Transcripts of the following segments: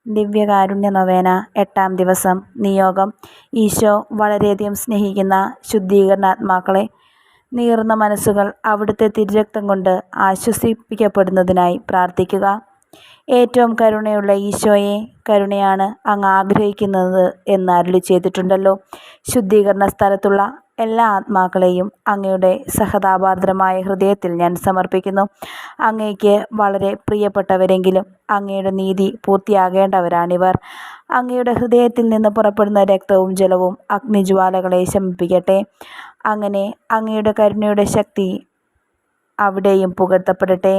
ദിവ്യകാരുണ്യ നൊവേന 8-ാം ദിവസം. നിയോഗം. ഈശോ വളരെയധികം സ്നേഹിക്കുന്ന ശുദ്ധീകരണാത്മാക്കളെ, നീറുന്ന മനസ്സുകൾ അവിടുത്തെ തിരുരക്തം കൊണ്ട് ആശ്വസിപ്പിക്കപ്പെടുന്നതിനായി പ്രാർത്ഥിക്കുക. ഏറ്റവും കരുണയുള്ള ഈശോയെ, കരുണയാണ് അങ്ങ് ആഗ്രഹിക്കുന്നത് എന്ന് അരുളി ചെയ്തിട്ടുണ്ടല്ലോ. ശുദ്ധീകരണ സ്ഥലത്തുള്ള എല്ലാ ആത്മാക്കളെയും അങ്ങയുടെ സഹതാപാർദ്രമായ ഹൃദയത്തിൽ ഞാൻ സമർപ്പിക്കുന്നു. അങ്ങയ്ക്ക് വളരെ പ്രിയപ്പെട്ടവരെങ്കിലും അങ്ങയുടെ നീതി പൂർത്തിയാകേണ്ടവരാണിവർ. അങ്ങയുടെ ഹൃദയത്തിൽ നിന്ന് പുറപ്പെടുന്ന രക്തവും ജലവും അഗ്നിജ്വാലകളെ ശമിപ്പിക്കട്ടെ. അങ്ങനെ അങ്ങയുടെ കരുണയുടെ ശക്തി അവിടെയും പുകഴ്ത്തപ്പെടട്ടെ.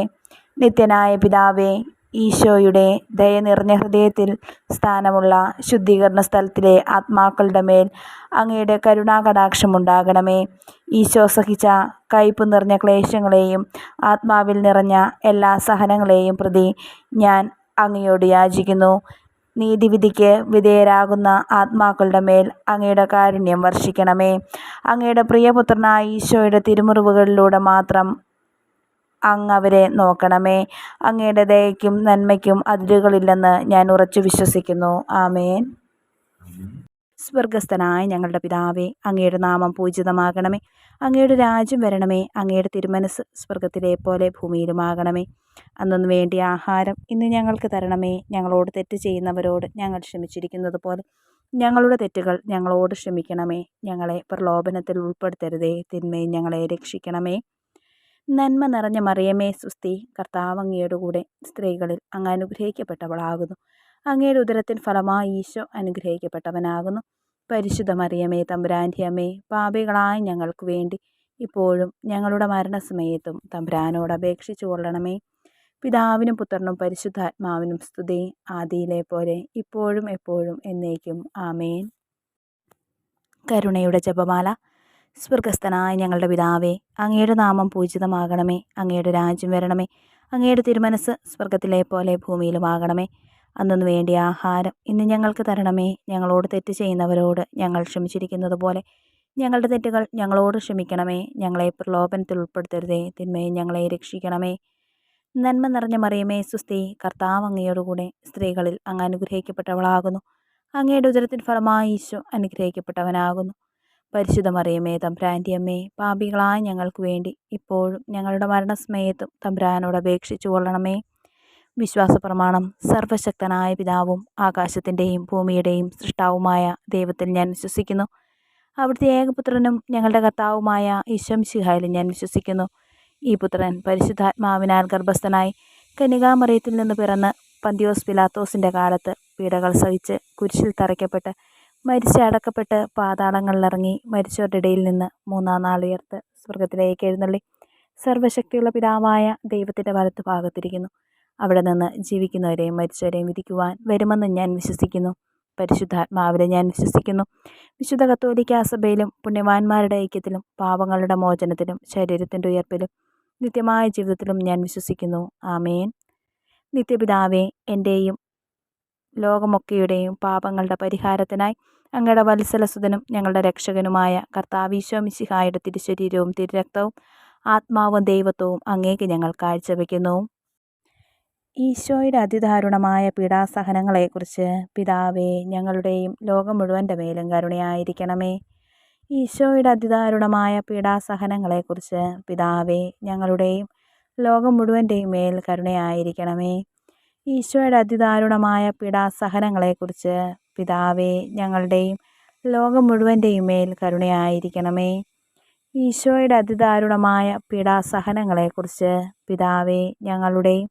നിത്യനായ പിതാവേ, ഈശോയുടെ ദയ നിറഞ്ഞ ഹൃദയത്തിൽ സ്ഥാനമുള്ള ശുദ്ധീകരണ സ്ഥലത്തിലെ ആത്മാക്കളുടെ മേൽ അങ്ങയുടെ കരുണാകടാക്ഷമുണ്ടാകണമേ. ഈശോ സഹിച്ച കയ്പ് നിറഞ്ഞ ക്ലേശങ്ങളെയും ആത്മാവിൽ നിറഞ്ഞ എല്ലാ സഹനങ്ങളെയും പ്രതി ഞാൻ അങ്ങയോട് യാചിക്കുന്നു. നീതിവിധിക്ക് വിധേയരാകുന്ന ആത്മാക്കളുടെ മേൽ അങ്ങയുടെ കാരുണ്യം വർഷിക്കണമേ. അങ്ങയുടെ പ്രിയപുത്രനായ ഈശോയുടെ തിരുമുറിവുകളിലൂടെ മാത്രം അങ്ങ് അവരെ നോക്കണമേ. അങ്ങയുടെ ദയയ്ക്കും നന്മയ്ക്കും അതിരുകളില്ലെന്ന് ഞാൻ ഉറച്ചു വിശ്വസിക്കുന്നു. ആമേൻ. സ്വർഗസ്ഥനായ ഞങ്ങളുടെ പിതാവേ, അങ്ങയുടെ നാമം പൂജിതമാകണമേ. അങ്ങയുടെ രാജ്യം വരണമേ. അങ്ങയുടെ തിരുമനസ് സ്വർഗത്തിലെ പോലെ ഭൂമിയിലുമാകണമേ. അന്നു വേണ്ടിയ ആഹാരം ഇന്ന് ഞങ്ങൾക്ക് തരണമേ. ഞങ്ങളോട് തെറ്റ് ചെയ്യുന്നവരോട് ഞങ്ങൾ ക്ഷമിച്ചിരിക്കുന്നത് പോലെ ഞങ്ങളുടെ തെറ്റുകൾ ഞങ്ങളോട് ക്ഷമിക്കണമേ. ഞങ്ങളെ പ്രലോഭനത്തിൽ ഉൾപ്പെടുത്തരുതേ, തിന്മയിൽ ഞങ്ങളെ രക്ഷിക്കണമേ. നന്മ നിറഞ്ഞ മറിയമേ സുസ്തി, കർത്താവ് അങ്ങയുടെ കൂടെ സ്ത്രീകളിൽ അങ്ങ് അനുഗ്രഹിക്കപ്പെട്ടവളാകുന്നു. അങ്ങയുടെ ഉദരത്തിൻ ഫലമായി ഈശോ അനുഗ്രഹിക്കപ്പെട്ടവനാകുന്നു. പരിശുദ്ധ മറിയമേ തമ്പുരാൻ്റെ അമ്മേ, പാപികളായ ഞങ്ങൾക്ക് വേണ്ടി ഇപ്പോഴും ഞങ്ങളുടെ മരണസമയത്തും തമ്പുരാനോട് അപേക്ഷിച്ചു കൊള്ളണമേ. പിതാവിനും പുത്രനും പരിശുദ്ധാത്മാവിനും സ്തുതി, ആദിയിലെ പോലെ ഇപ്പോഴും എപ്പോഴും എന്നേക്കും. ആമേൻ. കരുണയുടെ ജപമാല. സ്വർഗസ്ഥനായ ഞങ്ങളുടെ പിതാവേ, അങ്ങയുടെ നാമം പൂജിതമാകണമേ. അങ്ങയുടെ രാജ്യം വരണമേ. അങ്ങയുടെ തിരുമനസ് സ്വർഗത്തിലെ പോലെ ഭൂമിയിലുമാകണമേ. അന്നു വേണ്ടിയ ആഹാരം ഇന്ന് ഞങ്ങൾക്ക് തരണമേ. ഞങ്ങളോട് തെറ്റ് ചെയ്യുന്നവരോട് ഞങ്ങൾ ക്ഷമിച്ചിരിക്കുന്നത് പോലെ ഞങ്ങളുടെ തെറ്റുകൾ ഞങ്ങളോട് ക്ഷമിക്കണമേ. ഞങ്ങളെ പ്രലോഭനത്തിൽ ഉൾപ്പെടുത്തരുതേ, തിന്മയിൽ ഞങ്ങളെ രക്ഷിക്കണമേ. നന്മ നിറഞ്ഞ മറിയമേ സുസ്തി, കർത്താവ് അങ്ങയോടുകൂടെ സ്ത്രീകളിൽ അങ്ങ് അനുഗ്രഹിക്കപ്പെട്ടവളാകുന്നു. അങ്ങയുടെ ഉദരത്തിൻ ഫലമായി ഈശോ അനുഗ്രഹിക്കപ്പെട്ടവനാകുന്നു. പരിശുദ്ധ മറിയമേ തമ്പുരാൻ്റെ അമ്മേ, പാപികളായ ഞങ്ങൾക്ക് വേണ്ടി ഇപ്പോഴും ഞങ്ങളുടെ മരണസമയത്തും തമ്പുരാനോട് അപേക്ഷിച്ചു കൊള്ളണമേ. വിശ്വാസ പ്രമാണം. സർവശക്തനായ പിതാവും ആകാശത്തിൻ്റെയും ഭൂമിയുടെയും സൃഷ്ടാവുമായ ദൈവത്തിൽ ഞാൻ വിശ്വസിക്കുന്നു. അവിടുത്തെ ഏകപുത്രനും ഞങ്ങളുടെ കർത്താവുമായ ഈശോ മിശിഹായിലും ഞാൻ വിശ്വസിക്കുന്നു. ഈ പുത്രൻ പരിശുദ്ധാത്മാവിനാൽ ഗർഭസ്ഥനായി കന്യകാമറിയത്തിൽ നിന്ന് പിറന്ന് പന്തിയോസ് പിലാത്തോസിൻ്റെ കാലത്ത് പീഡകൾ സഹിച്ച് കുരിശിൽ തറയ്ക്കപ്പെട്ട് മരിച്ച് അടക്കപ്പെട്ട് പാതാളങ്ങളിലിറങ്ങി മരിച്ചവരുടെ ഇടയിൽ നിന്ന് 3-ാം നാൾ ഉയർത്ത് സ്വർഗത്തിലേക്ക് എഴുന്നള്ളി സർവശക്തിയുള്ള പിതാവായ ദൈവത്തിൻ്റെ വലത്ത് ഭാഗത്തിരിക്കുന്നു. അവിടെ നിന്ന് ജീവിക്കുന്നവരെയും മരിച്ചവരെയും വിധിക്കുവാൻ വരുമെന്ന് ഞാൻ വിശ്വസിക്കുന്നു. പരിശുദ്ധാത്മാവിനെ ഞാൻ വിശ്വസിക്കുന്നു. വിശുദ്ധ കത്തോലിക്കാ സഭയിലും പുണ്യവാന്മാരുടെ ഐക്യത്തിലും പാപങ്ങളുടെ മോചനത്തിലും ശരീരത്തിൻ്റെ ഉയർപ്പിലും നിത്യമായ ജീവിതത്തിലും ഞാൻ വിശ്വസിക്കുന്നു. ആമേൻ. നിത്യപിതാവേ, എൻ്റെയും ലോകമൊക്കെയുടെയും പാപങ്ങളുടെ പരിഹാരത്തിനായി അങ്ങയുടെ വത്സലസുതനും ഞങ്ങളുടെ രക്ഷകനുമായ കർത്താവ് ഈശോ മിശിഹായുടെ തിരുശരീരവും തിരുരക്തവും ആത്മാവും ദൈവത്വവും അങ്ങേക്ക് ഞങ്ങൾ കാഴ്ചവെക്കുന്നു. ഈശോയുടെ അതിദാരുണമായ പീഡാസഹനങ്ങളെക്കുറിച്ച് പിതാവേ, ഞങ്ങളുടെയും ലോകം മുഴുവൻ്റെ മേലും കരുണയായിരിക്കണമേ. ഈശോയുടെ അതിദാരുണമായ പീഡാസഹനങ്ങളെക്കുറിച്ച് പിതാവേ, ഞങ്ങളുടെയും ലോകം മുഴുവൻ്റെയും മേൽ കരുണയായിരിക്കണമേ. ഈശോയുടെ അതിദാരുണമായ പീഡാസഹനങ്ങളെക്കുറിച്ച് പിതാവേ, ഞങ്ങളുടെയും ലോകം മുഴുവൻ്റെയും മേൽ കരുണയായിരിക്കണമേ. ഈശോയുടെ അതിദാരുണമായ പീഡാസഹനങ്ങളെക്കുറിച്ച് പിതാവേ, ഞങ്ങളുടെയും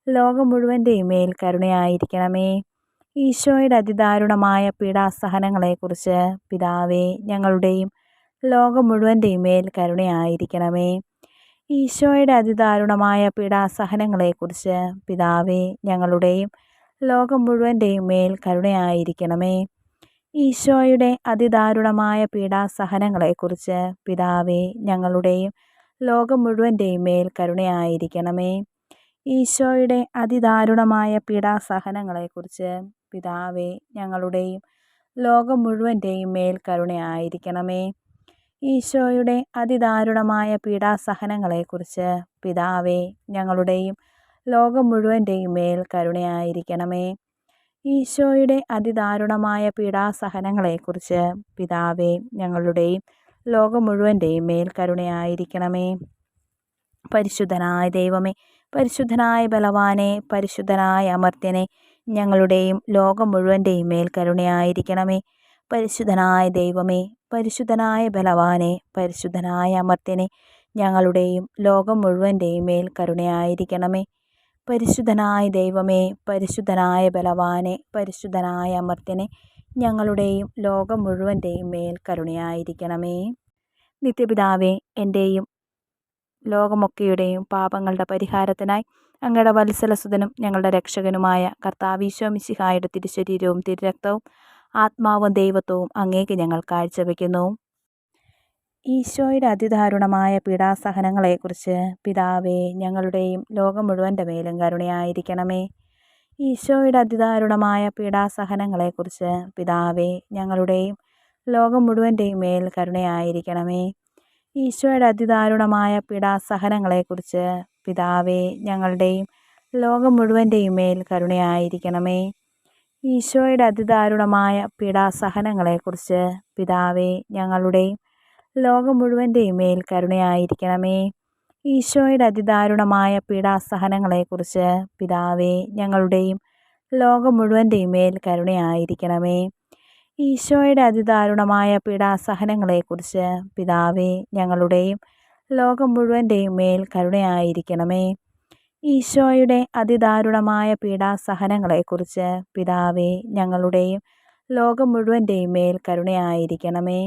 ലോകം മുഴുവൻ്റെയും മേൽ കരുണയായിരിക്കണമേ. ഈശോയുടെ അതിദാരുണമായ പീഡാസഹനങ്ങളെക്കുറിച്ച് പിതാവേ, ഞങ്ങളുടെയും ലോകം മുഴുവൻ്റെയും മേൽ കരുണയായിരിക്കണമേ. ഈശോയുടെ അതിദാരുണമായ പീഡാസഹനങ്ങളെക്കുറിച്ച് പിതാവേ, ഞങ്ങളുടെയും ലോകം മുഴുവൻ്റെയും മേൽ കരുണയായിരിക്കണമേ. ഈശോയുടെ അതിദാരുണമായ പീഡാസഹനങ്ങളെക്കുറിച്ച് പിതാവേ, ഞങ്ങളുടെയും ലോകം മുഴുവൻ്റെയും മേൽ കരുണയായിരിക്കണമേ. ഈശോയുടെ അതിദാരുണമായ പീഡാസഹനങ്ങളെക്കുറിച്ച് പിതാവേ, ഞങ്ങളുടെയും ലോകം മുഴുവൻ്റെയും മേൽ കരുണയായിരിക്കണമേ. ഈശോയുടെ അതിദാരുണമായ പീഡാസഹനങ്ങളെക്കുറിച്ച് പിതാവേ, ഞങ്ങളുടെയും ലോകം മുഴുവൻ്റെയും മേൽ കരുണയായിരിക്കണമേ. ഈശോയുടെ അതിദാരുണമായ പീഡാസഹനങ്ങളെക്കുറിച്ച് പിതാവേ, ഞങ്ങളുടെയും ലോകം മുഴുവൻ്റെയും മേൽ കരുണയായിരിക്കണമേ. പരിശുദ്ധനായ ദൈവമേ, പരിശുദ്ധനായ ബലവാനെ, പരിശുദ്ധനായ അമർത്യനെ, ഞങ്ങളുടെയും ലോകം മുഴുവൻ്റെയും മേൽ കരുണയായിരിക്കണമേ. പരിശുദ്ധനായ ദൈവമേ, പരിശുദ്ധനായ ബലവാനെ, പരിശുദ്ധനായ അമർത്യനെ, ഞങ്ങളുടെയും ലോകം മുഴുവൻ്റെയും മേൽ കരുണയായിരിക്കണമേ. പരിശുദ്ധനായ ദൈവമേ, പരിശുദ്ധനായ ബലവാനെ, പരിശുദ്ധനായ അമർത്യനെ, ഞങ്ങളുടെയും ലോകം മുഴുവൻ്റെയും മേൽ കരുണയായിരിക്കണമേ. നിത്യപിതാവേ, എൻ്റെയും ലോകമൊക്കെയുടെയും പാപങ്ങളുടെ പരിഹാരത്തിനായി അങ്ങയുടെ വത്സലസുതനും ഞങ്ങളുടെ രക്ഷകനുമായ കർത്താവീശോ മിശിഹായുടെ തിരുശരീരവും തിരുരക്തവും ആത്മാവും ദൈവത്വവും അങ്ങേക്ക് ഞങ്ങൾ കാഴ്ചവെക്കുന്നു. ഈശോയുടെ അതിദാരുണമായ പീഡാസഹനങ്ങളെക്കുറിച്ച് പിതാവേ, ഞങ്ങളുടെയും ലോകം മുഴുവൻ്റെ മേലും കരുണയായിരിക്കണമേ. ഈശോയുടെ അതിദാരുണമായ പീഡാസഹനങ്ങളെക്കുറിച്ച് പിതാവേ, ഞങ്ങളുടെയും ലോകം മുഴുവൻ്റെയും മേൽ കരുണയായിരിക്കണമേ. ഈശോയുടെ അതിദാരുണമായ പീഡാസഹനങ്ങളെക്കുറിച്ച് പിതാവേ, ഞങ്ങളുടെയും ലോകം മുഴുവൻ്റെയും മേൽ കരുണയായിരിക്കണമേ. ഈശോയുടെ അതിദാരുണമായ പീഡാസഹനങ്ങളെക്കുറിച്ച് പിതാവേ, ഞങ്ങളുടെയും ലോകം മുഴുവൻ്റെയും മേൽ കരുണയായിരിക്കണമേ. ഈശോയുടെ അതിദാരുണമായ പീഡാസഹനങ്ങളെക്കുറിച്ച് പിതാവേ, ഞങ്ങളുടെയും ലോകം മുഴുവൻ്റെയും മേൽ കരുണയായിരിക്കണമേ. ഈശോയുടെ അതിദാരുണമായ പീഡാസഹനങ്ങളെക്കുറിച്ച് പിതാവേ, ഞങ്ങളുടെയും ലോകം മുഴുവൻ്റെയും മേൽ കരുണയായിരിക്കണമേ. ഈശോയുടെ അതിദാരുണമായ പീഡാസഹനങ്ങളെക്കുറിച്ച് പിതാവേ, ഞങ്ങളുടെയും ലോകം മുഴുവൻ്റെയും മേൽ കരുണയായിരിക്കണമേ.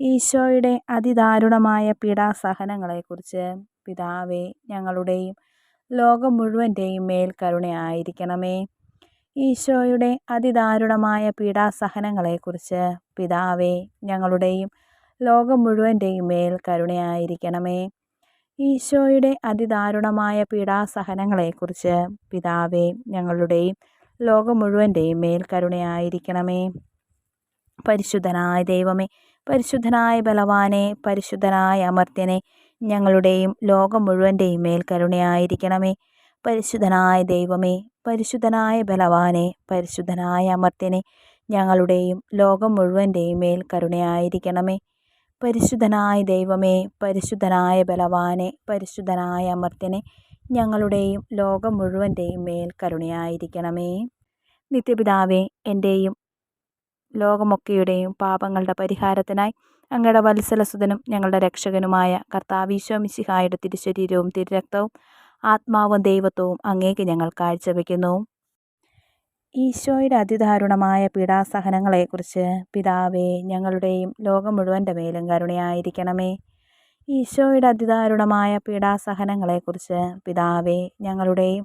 ഈശോയുടെ അതിദാരുണമായ പീഡാസഹനങ്ങളെക്കുറിച്ച് പിതാവേ, ഞങ്ങളുടെയും ലോകം മുഴുവൻ്റെയും മേൽ കരുണയായിരിക്കണമേ. ഈശോയുടെ അതിദാരുണമായ പീഡാസഹനങ്ങളെക്കുറിച്ച് പിതാവേ, ഞങ്ങളുടെയും ലോകം മുഴുവൻ്റെയും മേൽ കരുണയായിരിക്കണമേ. ഈശോയുടെ അതിദാരുണമായ പീഡാസഹനങ്ങളെക്കുറിച്ച് പിതാവേ, ഞങ്ങളുടെയും ലോകം മുഴുവൻ്റെയും മേൽ കരുണയായിരിക്കണമേ. പരിശുദ്ധനായ ദൈവമേ, പരിശുദ്ധനായ ബലവാനെ, പരിശുദ്ധനായ അമർത്യനെ, ഞങ്ങളുടെയും ലോകം മുഴുവൻ്റെയും മേൽ കരുണയായിരിക്കണമേ. പരിശുദ്ധനായ ദൈവമേ, പരിശുദ്ധനായ ബലവാനെ, പരിശുദ്ധനായ അമർത്യനെ, ഞങ്ങളുടെയും ലോകം മുഴുവൻ്റെയും മേൽ കരുണയായിരിക്കണമേ. പരിശുദ്ധനായ ദൈവമേ, പരിശുദ്ധനായ ബലവാനെ, പരിശുദ്ധനായ അമർത്യനെ, ഞങ്ങളുടെയും ലോകം മുഴുവൻ്റെയും മേൽ കരുണയായിരിക്കണമേ. നിത്യപിതാവേ, എൻ്റെയും ലോകമൊക്കെയുടെയും പാപങ്ങളുടെ പരിഹാരത്തിനായി അങ്ങയുടെ വത്സലസുതനും ഞങ്ങളുടെ രക്ഷകനുമായ കർത്താവീശോ മിശിഹായുടെ തിരുശരീരവും തിരുരക്തവും ആത്മാവും ദൈവത്വവും അങ്ങേക്ക് ഞങ്ങൾ കാഴ്ചവെക്കുന്നു. ഈശോയുടെ അതിദാരുണമായ പീഡാസഹനങ്ങളെക്കുറിച്ച് പിതാവേ, ഞങ്ങളുടെയും ലോകം മുഴുവൻ്റെ മേലും കരുണയായിരിക്കണമേ. ഈശോയുടെ അതിദാരുണമായ പീഡാസഹനങ്ങളെക്കുറിച്ച് പിതാവേ, ഞങ്ങളുടെയും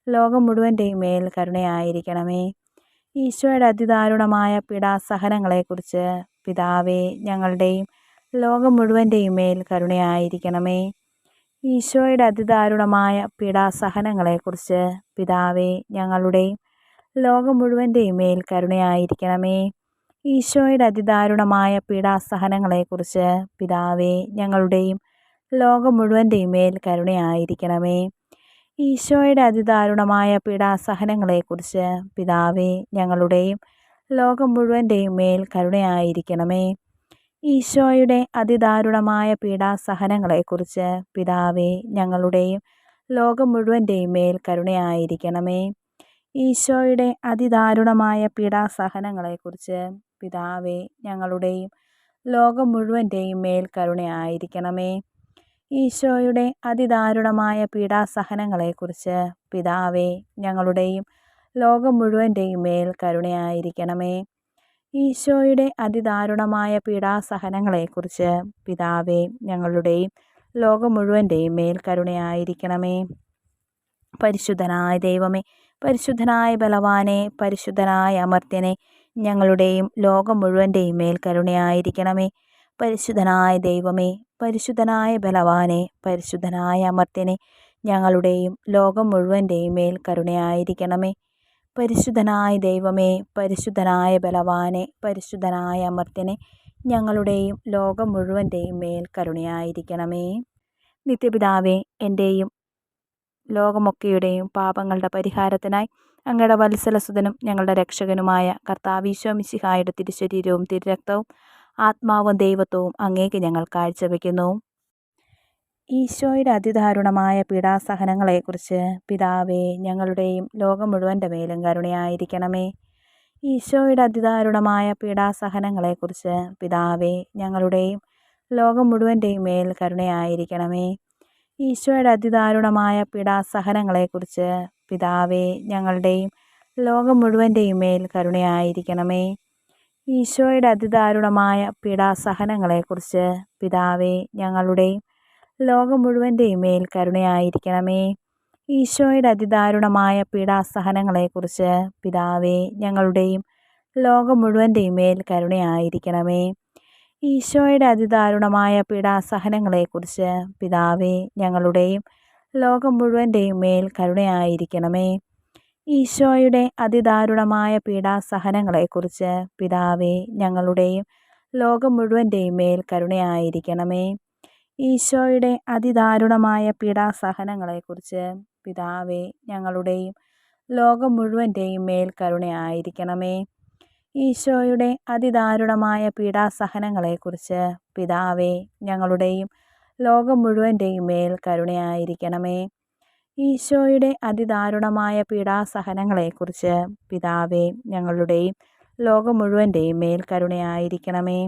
ലോകം മുഴുവൻ്റെയും മേൽ കരുണയായിരിക്കണമേ. ഈശോയുടെ അതിദാരുണമായ പീഡാസഹനങ്ങളെക്കുറിച്ച് പിതാവേ, ഞങ്ങളുടെയും ലോകം മുഴുവൻ്റെയും മേൽ കരുണയായിരിക്കണമേ. ഈശോയുടെ അതിദാരുണമായ പീഡാസഹനങ്ങളെക്കുറിച്ച് പിതാവേ, ഞങ്ങളുടെയും ലോകം മുഴുവൻ്റെയും മേൽ കരുണയായിരിക്കണമേ. ഈശോയുടെ അതിദാരുണമായ പീഡാസഹനങ്ങളെക്കുറിച്ച് പിതാവേ, ഞങ്ങളുടെയും ലോകം മുഴുവൻ്റെയും മേൽ കരുണയായിരിക്കണമേ. ഈശോയുടെ അതിദാരുണമായ പീഡാസഹനങ്ങളെക്കുറിച്ച് പിതാവേ, ഞങ്ങളുടെയും ലോകം മുഴുവൻ്റെയും മേൽ കരുണയായിരിക്കണമേ. ഈശോയുടെ അതിദാരുണമായ പീഡാസഹനങ്ങളെക്കുറിച്ച് പിതാവേ, ഞങ്ങളുടെയും ലോകം മുഴുവൻ്റെയും മേൽ കരുണയായിരിക്കണമേ. ഈശോയുടെ അതിദാരുണമായ പീഡാസഹനങ്ങളെക്കുറിച്ച് പിതാവേ, ഞങ്ങളുടെയും ലോകം മുഴുവൻ്റെയും മേൽ കരുണയായിരിക്കണമേ. ഈശോയുടെ അതിദാരുണമായ പീഡാസഹനങ്ങളെക്കുറിച്ച് പിതാവേ, ഞങ്ങളുടെയും ലോകം മുഴുവൻ്റെയും മേൽ കരുണയായിരിക്കണമേ. ഈശോയുടെ അതിദാരുണമായ പീഡാസഹനങ്ങളെക്കുറിച്ച് പിതാവേ, ഞങ്ങളുടെയും ലോകം മുഴുവൻ്റെയും മേൽ കരുണയായിരിക്കണമേ. പരിശുദ്ധനായ ദൈവമേ, പരിശുദ്ധനായ ബലവാനെ, പരിശുദ്ധനായ അമർത്യനെ, ഞങ്ങളുടെയും ലോകം മുഴുവൻ്റെയും മേൽ കരുണയായിരിക്കണമേ. പരിശുദ്ധനായ ദൈവമേ, പരിശുദ്ധനായ ബലവാനെ, പരിശുദ്ധനായ അമർത്യനെ, ഞങ്ങളുടെയും ലോകം മുഴുവൻ്റെയും മേൽ കരുണയായിരിക്കണമേ. പരിശുദ്ധനായ ദൈവമേ, പരിശുദ്ധനായ ബലവാനെ, പരിശുദ്ധനായ അമർത്യനെ, ഞങ്ങളുടെയും ലോകം മുഴുവൻ്റെയും മേൽ കരുണയായിരിക്കണമേ. നിത്യപിതാവേ, എൻ്റെയും ലോകമൊക്കെയുടെയും പാപങ്ങളുടെ പരിഹാരത്തിനായി അങ്ങയുടെ വത്സലസുതനും ഞങ്ങളുടെ രക്ഷകനുമായ കർത്താവീശോ മിശിഹായുടെ തിരുശരീരവും തിരുരക്തവും ആത്മാവും ദൈവത്വവും അങ്ങേക്ക് ഞങ്ങൾ കാഴ്ചവെക്കുന്നു. ഈശോയുടെ അതിദാരുണമായ പീഡാസഹനങ്ങളെക്കുറിച്ച് പിതാവേ, ഞങ്ങളുടെയും ലോകം മുഴുവൻ്റെ മേലും കരുണയായിരിക്കണമേ. ഈശോയുടെ അതിദാരുണമായ പീഡാസഹനങ്ങളെക്കുറിച്ച് പിതാവേ, ഞങ്ങളുടെയും ലോകം മുഴുവൻ്റെയും മേൽ കരുണയായിരിക്കണമേ. ഈശോയുടെ അതിദാരുണമായ പീഡാസഹനങ്ങളെക്കുറിച്ച് പിതാവേ, ഞങ്ങളുടെയും ലോകം മുഴുവൻ്റെയും മേൽ കരുണയായിരിക്കണമേ. ഈശോയുടെ അതിദാരുണമായ പീഡാസഹനങ്ങളെക്കുറിച്ച് പിതാവേ, ഞങ്ങളുടെയും ലോകം മുഴുവൻ്റെയും മേൽ കരുണയായിരിക്കണമേ. ഈശോയുടെ അതിദാരുണമായ പീഡാസഹനങ്ങളെക്കുറിച്ച് പിതാവേ, ഞങ്ങളുടെയും ലോകം മുഴുവൻ്റെയും മേൽ കരുണയായിരിക്കണമേ. ഈശോയുടെ അതിദാരുണമായ പീഡാസഹനങ്ങളെക്കുറിച്ച് പിതാവേ, ഞങ്ങളുടെയും ലോകം മുഴുവൻ്റെയും മേൽ കരുണയായിരിക്കണമേ. ഈശോയുടെ അതിദാരുണമായ പീഡാസഹനങ്ങളെക്കുറിച്ച് പിതാവേ, ഞങ്ങളുടെയും ലോകം മുഴുവൻ്റെയും മേൽ കരുണയായിരിക്കണമേ. ഈശോയുടെ അതിദാരുണമായ പീഡാസഹനങ്ങളെക്കുറിച്ച് പിതാവേ, ഞങ്ങളുടെയും ലോകം മുഴുവൻ്റെയും മേൽ കരുണയായിരിക്കണമേ. ഈശോയുടെ അതിദാരുണമായ പീഡാസഹനങ്ങളെക്കുറിച്ച് പിതാവേ, ഞങ്ങളുടെയും ലോകം മുഴുവൻ്റെയും മേൽ കരുണയായിരിക്കണമേ. ഈശോയുടെ അതിദാരുണമായ പീഡാസഹനങ്ങളെക്കുറിച്ച് പിതാവേ, ഞങ്ങളുടെയും ലോകം മുഴുവൻ്റെയും മേൽ കരുണയായിരിക്കണമേ.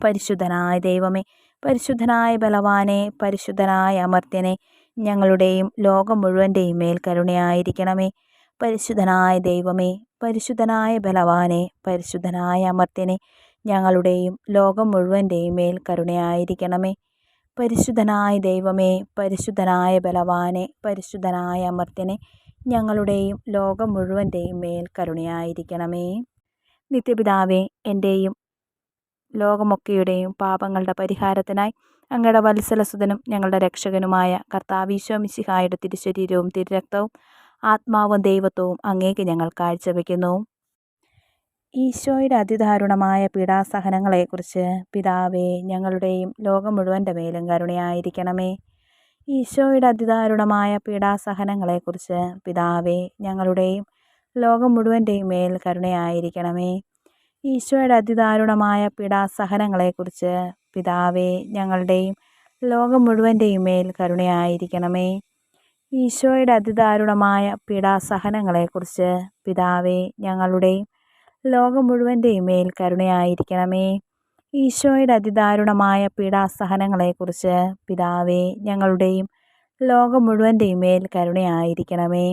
പരിശുദ്ധനായ ദൈവമേ, പരിശുദ്ധനായ ബലവാനെ, പരിശുദ്ധനായ അമർത്യനെ, ഞങ്ങളുടെയും ലോകം മുഴുവൻ്റെയും മേൽ കരുണയായിരിക്കണമേ. പരിശുദ്ധനായ ദൈവമേ, പരിശുദ്ധനായ ബലവാനെ, പരിശുദ്ധനായ അമർത്യനെ, ഞങ്ങളുടെയും ലോകം മുഴുവൻ്റെയും മേൽ കരുണയായിരിക്കണമേ. പരിശുദ്ധനായ ദൈവമേ, പരിശുദ്ധനായ ബലവാനെ, പരിശുദ്ധനായ അമർത്യനെ, ഞങ്ങളുടെയും ലോകം മുഴുവൻ്റെയും മേൽ കരുണയായിരിക്കണമേ. നിത്യപിതാവേ, എൻ്റെയും ലോകമൊക്കെയുടെയും പാപങ്ങളുടെ പരിഹാരത്തിനായി അങ്ങയുടെ വത്സലസുതനും ഞങ്ങളുടെ രക്ഷകനുമായ കർത്താവീശോ മിശിഹായുടെ തിരുശരീരവും തിരുരക്തവും ആത്മാവും ദൈവത്വവും അങ്ങേക്ക് ഞങ്ങൾ കാഴ്ചവെക്കുന്നു. ഈശോയുടെ അതിദാരുണമായ പീഡാസഹനങ്ങളെക്കുറിച്ച് പിതാവേ, ഞങ്ങളുടെയും ലോകം മുഴുവൻ്റെ മേലും കരുണയായിരിക്കണമേ. ഈശോയുടെ അതിദാരുണമായ പീഡാസഹനങ്ങളെക്കുറിച്ച് പിതാവേ, ഞങ്ങളുടെയും ലോകം മുഴുവൻ്റെയും മേൽ കരുണയായിരിക്കണമേ. ഈശോയുടെ അതിദാരുണമായ പീഡാസഹനങ്ങളെക്കുറിച്ച് പിതാവേ, ഞങ്ങളുടെയും ലോകം മുഴുവൻ്റെയും മേൽ കരുണയായിരിക്കണമേ. ഈശോയുടെ അതിദാരുണമായ പീഡാസഹനങ്ങളെക്കുറിച്ച് പിതാവേ, ഞങ്ങളുടെയും ലോകം മുഴുവൻ്റെയും മേൽ കരുണയായിരിക്കണമേ. ഈശോയുടെ അതിദാരുണമായ പീഡാസഹനങ്ങളെക്കുറിച്ച് പിതാവേ, ഞങ്ങളുടെയും ലോകം മുഴുവൻ്റെയും മേൽ കരുണയായിരിക്കണമേ.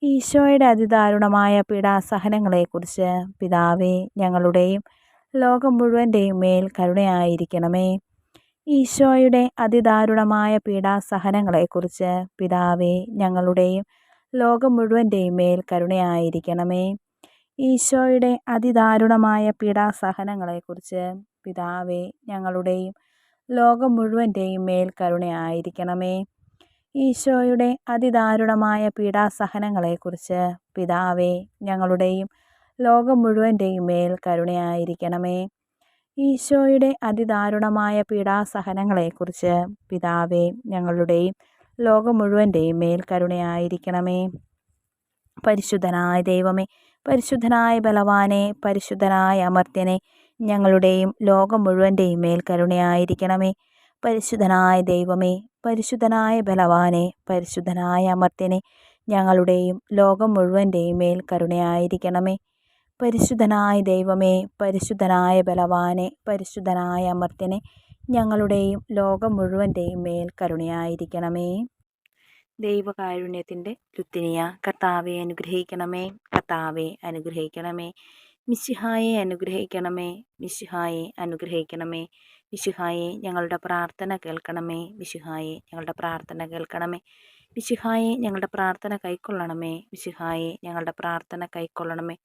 ഈശോയുടെ അതിദാരുണമായ പീഡാസഹനങ്ങളെക്കുറിച്ച് പിതാവേ, ഞങ്ങളുടെയും ലോകം മുഴുവൻ്റെയും മേൽ കരുണയായിരിക്കണമേ. ഈശോയുടെ അതിദാരുണമായ പീഡാസഹനങ്ങളെക്കുറിച്ച് പിതാവേ, ഞങ്ങളുടെയും ലോകം മുഴുവൻ്റെയും മേൽ കരുണയായിരിക്കണമേ. ഈശോയുടെ അതിദാരുണമായ പീഡാസഹനങ്ങളെക്കുറിച്ച് പിതാവേ, ഞങ്ങളുടെയും ലോകം മുഴുവൻ്റെയും മേൽ കരുണയായിരിക്കണമേ. ഈശോയുടെ അതിദാരുണമായ പീഡാസഹനങ്ങളെക്കുറിച്ച് പിതാവേ, ഞങ്ങളുടെയും ലോകം മുഴുവൻ്റെയും മേൽ കരുണയായിരിക്കണമേ. ഈശോയുടെ അതിദാരുണമായ പീഡാസഹനങ്ങളെക്കുറിച്ച് പിതാവേ, ഞങ്ങളുടെയും ലോകം മുഴുവൻ്റെയും മേൽ കരുണയായിരിക്കണമേ. പരിശുദ്ധനായ ദൈവമേ, പരിശുദ്ധനായ ബലവാനെ, പരിശുദ്ധനായ അമർത്യനെ, ഞങ്ങളുടെയും ലോകം മുഴുവൻ്റെയും മേൽ കരുണയായിരിക്കണമേ. പരിശുദ്ധനായ ദൈവമേ, പരിശുദ്ധനായ ബലവാനെ, പരിശുദ്ധനായ അമർത്യനെ, ഞങ്ങളുടെയും ലോകം മുഴുവൻ്റെയും മേൽ കരുണയായിരിക്കണമേ. പരിശുദ്ധനായ ദൈവമേ, പരിശുദ്ധനായ ബലവാനെ, പരിശുദ്ധനായ അമർത്യനെ, ഞങ്ങളുടെയും ലോകം മുഴുവൻ്റെയും മേൽ കരുണയായിരിക്കണമേ. ദൈവകാരുണ്യത്തിൻ്റെ ലുത്തിനിയ, കർത്താവെ അനുഗ്രഹിക്കണമേ, കർത്താവെ അനുഗ്രഹിക്കണമേ. മിശിഹായെ അനുഗ്രഹിക്കണമേ, മിശിഹായെ അനുഗ്രഹിക്കണമേ. മിശിഹായെ ഞങ്ങളുടെ പ്രാർത്ഥന കേൾക്കണമേ, മിശിഹായെ ഞങ്ങളുടെ പ്രാർത്ഥന കേൾക്കണമേ. മിശിഹായെ ഞങ്ങളുടെ പ്രാർത്ഥന കൈക്കൊള്ളണമേ, മിശിഹായെ ഞങ്ങളുടെ പ്രാർത്ഥന കൈക്കൊള്ളണമേ.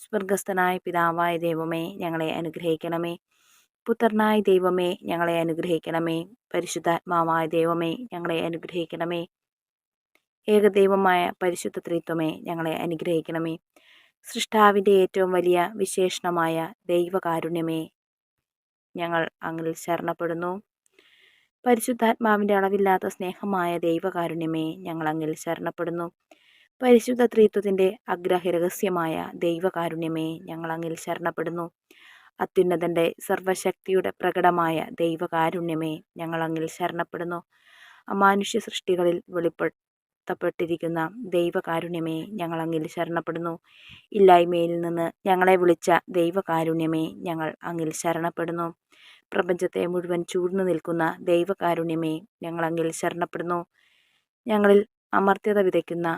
സ്വർഗസ്ഥനായ പിതാവായ ദൈവമേ, ഞങ്ങളെ അനുഗ്രഹിക്കണമേ. പുത്രനായ ദൈവമേ, ഞങ്ങളെ അനുഗ്രഹിക്കണമേ. പരിശുദ്ധാത്മാവായ ദൈവമേ, ഞങ്ങളെ അനുഗ്രഹിക്കണമേ. ഏകദൈവമായ പരിശുദ്ധ ത്രിത്വമേ, ഞങ്ങളെ അനുഗ്രഹിക്കണമേ. സൃഷ്ടാവിൻ്റെ ഏറ്റവും വലിയ വിശേഷണമായ ദൈവകാരുണ്യമേ, ഞങ്ങൾ അങ്ങിൽ ശരണപ്പെടുന്നു. പരിശുദ്ധാത്മാവിൻ്റെ അളവില്ലാത്ത സ്നേഹമായ ദൈവകാരുണ്യമേ, ഞങ്ങൾ അങ്ങിൽ ശരണപ്പെടുന്നു. പരിശുദ്ധ ത്രിത്വത്തിൻ്റെ അഗ്രഹരഹസ്യമായ ദൈവകാരുണ്യമേ, ഞങ്ങൾ അങ്ങിൽ ശരണപ്പെടുന്നു. അത്യുന്നതൻ്റെ സർവശക്തിയുടെ പ്രകടമായ ദൈവകാരുണ്യമേ, ഞങ്ങൾ അങ്ങിൽ ശരണപ്പെടുന്നു. അമാനുഷ്യ സൃഷ്ടികളിൽ വെളിപ്പെടുത്തപ്പെട്ടിരിക്കുന്ന ദൈവകാരുണ്യമേ, ഞങ്ങൾ അങ്ങിൽ ശരണപ്പെടുന്നു. ഇല്ലായ്മയിൽ നിന്ന് ഞങ്ങളെ വിളിച്ച ദൈവകാരുണ്യമേ, ഞങ്ങൾ അങ്ങിൽ ശരണപ്പെടുന്നു. പ്രപഞ്ചത്തെ മുഴുവൻ ചൂഴ്ന്നു നിൽക്കുന്ന ദൈവകാരുണ്യമേ, ഞങ്ങൾ അങ്ങിൽ ശരണപ്പെടുന്നു. ഞങ്ങളിൽ അമർത്യത വിതയ്ക്കുന്ന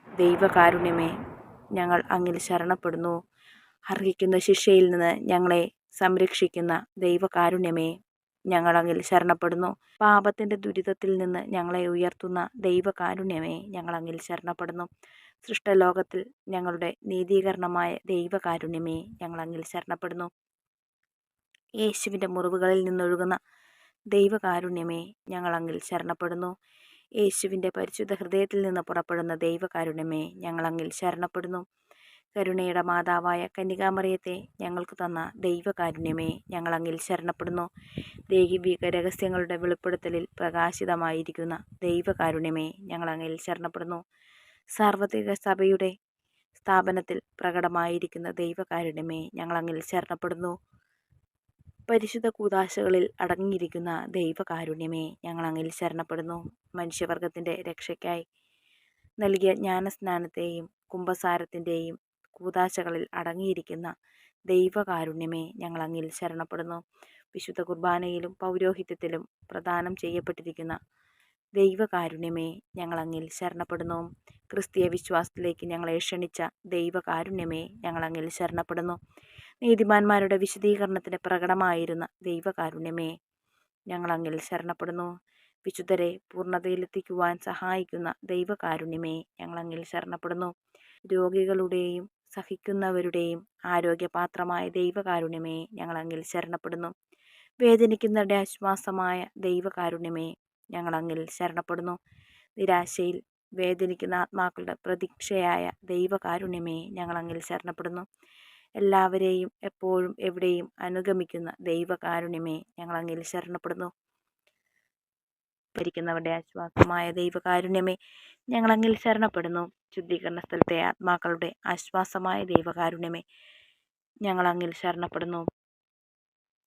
ദൈവകാരുണ്യമേ, ഞങ്ങൾ അങ്ങിൽ ശരണപ്പെടുന്നു. അർഹിക്കുന്ന ശിക്ഷയിൽ നിന്ന് ഞങ്ങളെ സംരക്ഷിക്കുന്ന ദൈവകാരുണ്യമേ, ഞങ്ങൾ അങ്ങിൽ ശരണപ്പെടുന്നു. പാപത്തിൻ്റെ ദുരിതത്തിൽ നിന്ന് ഞങ്ങളെ ഉയർത്തുന്ന ദൈവകാരുണ്യമേ, ഞങ്ങൾ അങ്ങിൽ ശരണപ്പെടുന്നു. സൃഷ്ടലോകത്തിൽ ഞങ്ങളുടെ നീതീകരണമായ ദൈവകാരുണ്യമേ, ഞങ്ങൾ അങ്ങിൽ ശരണപ്പെടുന്നു. യേശുവിൻ്റെ മുറിവുകളിൽ നിന്നൊഴുകുന്ന ദൈവകാരുണ്യമേ, ഞങ്ങൾ അങ്ങിൽ ശരണപ്പെടുന്നു. യേശുവിൻ്റെ പരിശുദ്ധ ഹൃദയത്തിൽ നിന്ന് പുറപ്പെടുന്ന ദൈവകാരുണ്യമേ, ഞങ്ങൾ അങ്ങിൽ ശരണപ്പെടുന്നു. കരുണയുടെ മാതാവായ കന്യകാമറിയത്തെ ഞങ്ങൾക്ക് തന്ന ദൈവകാരുണ്യമേ, ഞങ്ങൾ അങ്ങിൽ ശരണപ്പെടുന്നു. ദൈവിക രഹസ്യങ്ങളുടെ വെളിപ്പെടുത്തലിൽ പ്രകാശിതമായിരിക്കുന്ന ദൈവകാരുണ്യമേ, ഞങ്ങൾ അങ്ങിൽ ശരണപ്പെടുന്നു. സാർവത്രിക സഭയുടെ സ്ഥാപനത്തിൽ പ്രകടമായിരിക്കുന്ന ദൈവകാരുണ്യമേ, ഞങ്ങൾ അങ്ങിൽ ശരണപ്പെടുന്നു. പരിശുദ്ധ കൂദാശകളിൽ അടങ്ങിയിരിക്കുന്ന ദൈവകാരുണ്യമേ, ഞങ്ങൾ അങ്ങിൽ ശരണപ്പെടുന്നു. മനുഷ്യവർഗത്തിൻ്റെ രക്ഷയ്ക്കായി നൽകിയ ജ്ഞാനസ്നാനത്തെയും കുംഭസാരത്തിൻ്റെയും കൂദാശകളിൽ അടങ്ങിയിരിക്കുന്ന ദൈവകാരുണ്യമേ, ഞങ്ങൾ അങ്ങിൽ ശരണപ്പെടുന്നു. വിശുദ്ധ കുർബാനയിലും പൗരോഹിത്യത്തിലും പ്രദാനം ചെയ്യപ്പെട്ടിരിക്കുന്ന ദൈവകാരുണ്യമേ, ഞങ്ങൾ അങ്ങിൽ ശരണപ്പെടുന്നു. ക്രിസ്തീയ വിശ്വാസത്തിലേക്ക് ഞങ്ങളെ ക്ഷണിച്ച ദൈവകാരുണ്യമേ, ഞങ്ങൾ അങ്ങിൽ ശരണപ്പെടുന്നു. നീതിമാന്മാരുടെ വിശദീകരണത്തിന് പ്രകടമായിരുന്ന ദൈവകാരുണ്യമേ, ഞങ്ങൾ അങ്ങിൽ ശരണപ്പെടുന്നു. വിശുദ്ധരെ പൂർണ്ണതയിലെത്തിക്കുവാൻ സഹായിക്കുന്ന ദൈവകാരുണ്യമേ, ഞങ്ങൾ അങ്ങിൽ ശരണപ്പെടുന്നു. രോഗികളുടെയും സഹിക്കുന്നവരുടെയും ആരോഗ്യപാത്രമായ ദൈവകാരുണ്യമേ, ഞങ്ങൾ അങ്ങിൽ ശരണപ്പെടുന്നു. വേദനിക്കുന്നവരുടെ ആശ്വാസമായ ദൈവകാരുണ്യമേ, ഞങ്ങൾ അങ്ങിൽ ശരണപ്പെടുന്നു. നിരാശയിൽ വേദനിക്കുന്ന ആത്മാക്കളുടെ പ്രതീക്ഷയായ ദൈവകാരുണ്യമേ, ഞങ്ങൾ അങ്ങിൽ ശരണപ്പെടുന്നു. എല്ലാവരെയും എപ്പോഴും എവിടെയും അനുഗമിക്കുന്ന ദൈവകാരുണ്യമേ, ഞങ്ങൾ അങ്ങിൽ ശരണപ്പെടുന്നു. ഭരിക്കുന്നവരുടെ ആശ്വാസമായ ദൈവകാരുണ്യമേ, ഞങ്ങൾ അങ്ങിൽ ശരണപ്പെടുന്നു. ശുദ്ധീകരണ സ്ഥലത്തെ ആത്മാക്കളുടെ ആശ്വാസമായ ദൈവകാരുണ്യമേ, ഞങ്ങൾ അങ്ങിൽ ശരണപ്പെടുന്നു.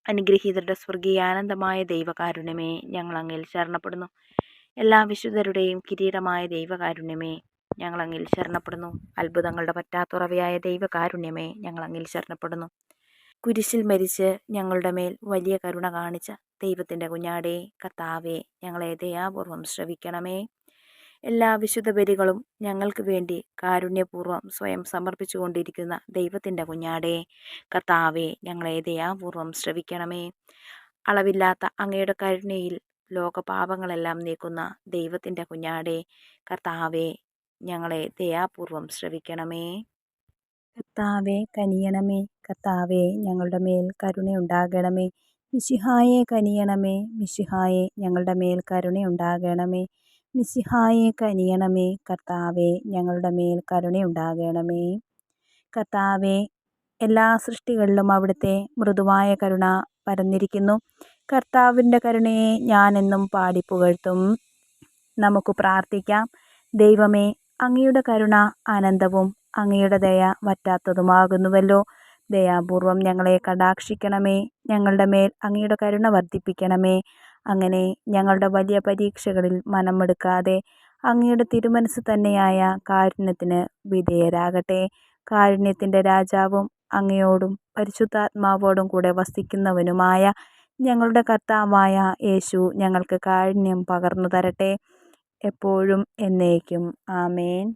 അനുഗ്രഹീതരുടെ സ്വർഗീയാനന്ദമായ ദൈവകാരുണ്യമേ, ഞങ്ങൾ അങ്ങിൽ ശരണപ്പെടുന്നു. എല്ലാ വിശുദ്ധരുടെയും കിരീടമായ ദൈവകാരുണ്യമേ, ഞങ്ങൾ അങ്ങിൽ ശരണപ്പെടുന്നു. അത്ഭുതങ്ങളുടെ പറ്റാത്തുറവയായ ദൈവകാരുണ്യമേ, ഞങ്ങൾ അങ്ങിൽ ശരണപ്പെടുന്നു. കുരിശിൽ മരിച്ച് ഞങ്ങളുടെ മേൽ വലിയ കരുണ കാണിച്ച ദൈവത്തിൻ്റെ കുഞ്ഞാടേ, കർത്താവേ, ഞങ്ങളെ ദയാപൂർവം ശ്രവിക്കണമേ. എല്ലാ വിശുദ്ധ ബലികളും ഞങ്ങൾക്ക് വേണ്ടി കാരുണ്യപൂർവ്വം സ്വയം സമർപ്പിച്ചുകൊണ്ടിരിക്കുന്ന ദൈവത്തിൻ്റെ കുഞ്ഞാടേ, കർത്താവേ, ഞങ്ങളെ ദയാപൂർവം ശ്രവിക്കണമേ. അളവില്ലാത്ത അങ്ങയുടെ കരുണയിൽ ലോകപാപങ്ങളെല്ലാം നീക്കുന്ന ദൈവത്തിൻ്റെ കുഞ്ഞാടേ, കർത്താവേ, ഞങ്ങളെ ദയാപൂർവം ശ്രവിക്കണമേ. കർത്താവേ, കനിയണമേ. കർത്താവേ, ഞങ്ങളുടെ മേൽ കരുണയുണ്ടാകണമേ. മിശിഹായെ കനിയണമേ. മിശിഹായെ, ഞങ്ങളുടെ മേൽ കരുണയുണ്ടാകണമേ. മിശിഹായെ കനിയണമേ. കർത്താവേ, ഞങ്ങളുടെ മേൽ കരുണയുണ്ടാകണമേ. കർത്താവേ, എല്ലാ സൃഷ്ടികളിലും അവിടുത്തെ മൃദുവായ കരുണ പരന്നിരിക്കുന്നു. കർത്താവിൻ്റെ കരുണയെ ഞാനെന്നും പാടിപ്പുകഴ്ത്തും. നമുക്ക് പ്രാർത്ഥിക്കാം. ദൈവമേ, അങ്ങയുടെ കരുണ അനന്തവും അങ്ങയുടെ ദയ വറ്റാത്തതുമാകുന്നുവല്ലോ. ദയാപൂർവം ഞങ്ങളെ കടാക്ഷിക്കണമേ. ഞങ്ങളുടെ മേൽ അങ്ങയുടെ കരുണ വർദ്ധിപ്പിക്കണമേ. അങ്ങനെ ഞങ്ങളുടെ വലിയ പരീക്ഷകളിൽ മനമെടുക്കാതെ അങ്ങയുടെ തിരുമനസ് തന്നെയായ കാരുണ്യത്തിന് വിധേയരാകട്ടെ. കാരുണ്യത്തിൻ്റെ രാജാവും അങ്ങയോടും പരിശുദ്ധാത്മാവോടും കൂടെ വസിക്കുന്നവനുമായ ഞങ്ങളുടെ കർത്താവായ യേശു ഞങ്ങൾക്ക് കാരുണ്യം പകർന്നു തരട്ടെ, എപ്പോഴും എന്നേക്കും. ആമേൻ.